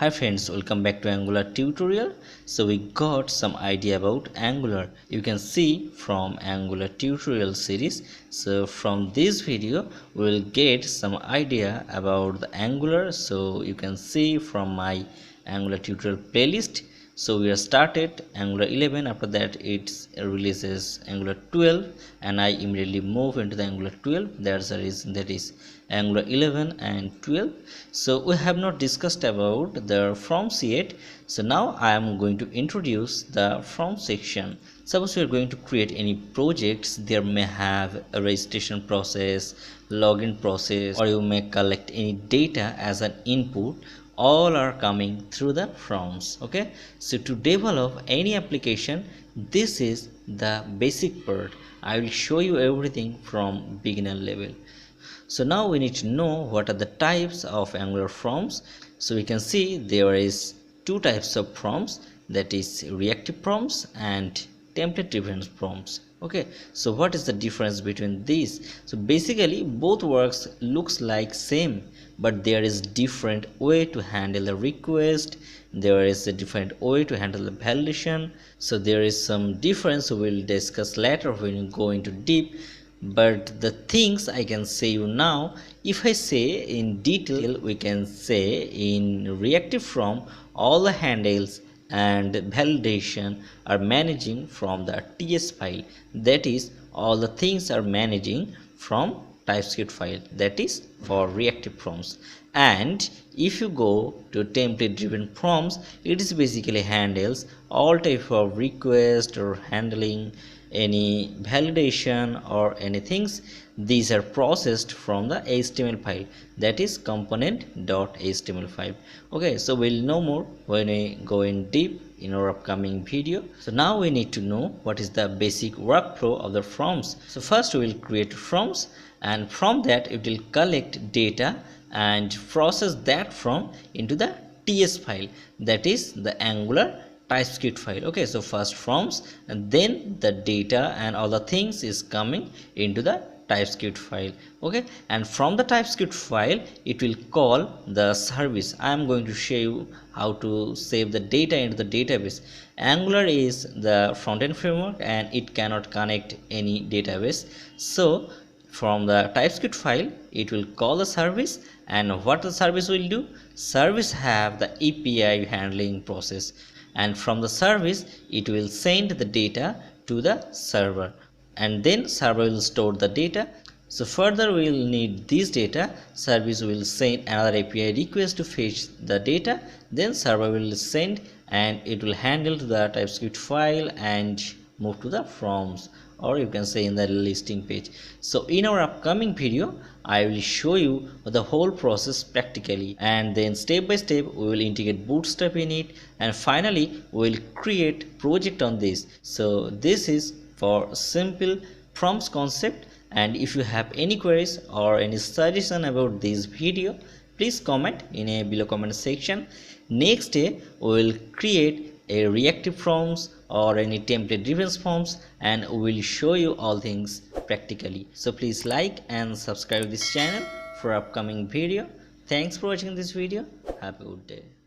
Hi friends, welcome back to Angular tutorial. So we got some idea about Angular. You can see from Angular tutorial series. So from this video we will get some idea about the Angular. So you can see from my Angular tutorial playlist. So we have started Angular 11. After that it releases Angular 12 and I immediately move into the Angular 12. That's the reason that is Angular 11 and 12. So we have not discussed about the forms yet. So now I am going to introduce the form section. Suppose we are going to create any projects, there may have a registration process, login process, or you may collect any data as an input. All are coming through the forms. Okay, so to develop any application, this is the basic part. I will show you everything from beginner level. So now we need to know what are the types of Angular forms. So we can see there is two types of forms, that is reactive forms and template driven forms. Okay, so what is the difference between these? So basically both works looks like same, but there is different way to handle the request, there is a different way to handle the validation. So there is some difference we will discuss later when you go into deep. But the things I can say you now, if I say in detail, we can say in reactive form all the handles and validation are managing from the TS file, that is all the things are managing from TypeScript file, that is for reactive forms. And if you go to template driven forms, it is basically handles all type of request or handling any validation or anything. These are processed from the HTML file, that is component.html file. Okay, so we'll know more when we go in deep in our upcoming video. So now we need to know what is the basic workflow of the forms. So first we will create forms, and from that it will collect data and process that from into the TS file, that is the Angular TypeScript file. Okay, so first forms and then the data and all the things is coming into the TypeScript file. Okay, and from the TypeScript file it will call the service. I am going to show you how to save the data into the database. Angular is the front-end framework and it cannot connect any database. So from the TypeScript file it will call the service, and what the service will do, service have the API handling process, and from the service it will send the data to the server, and then server will store the data. So further we will need this data, service will send another API request to fetch the data, then server will send and it will handle to the TypeScript file and move to the forms, or you can say in the listing page. So in our upcoming video I will show you the whole process practically, and then step by step we will integrate Bootstrap in it, and finally we will create project on this. So this is for simple forms concept, and if you have any queries or any suggestion about this video, please comment in a below comment section. Next day we will create a reactive forms or any template driven forms, and we will show you all things practically. So please like and subscribe this channel for upcoming video. Thanks for watching this video. Have a good day.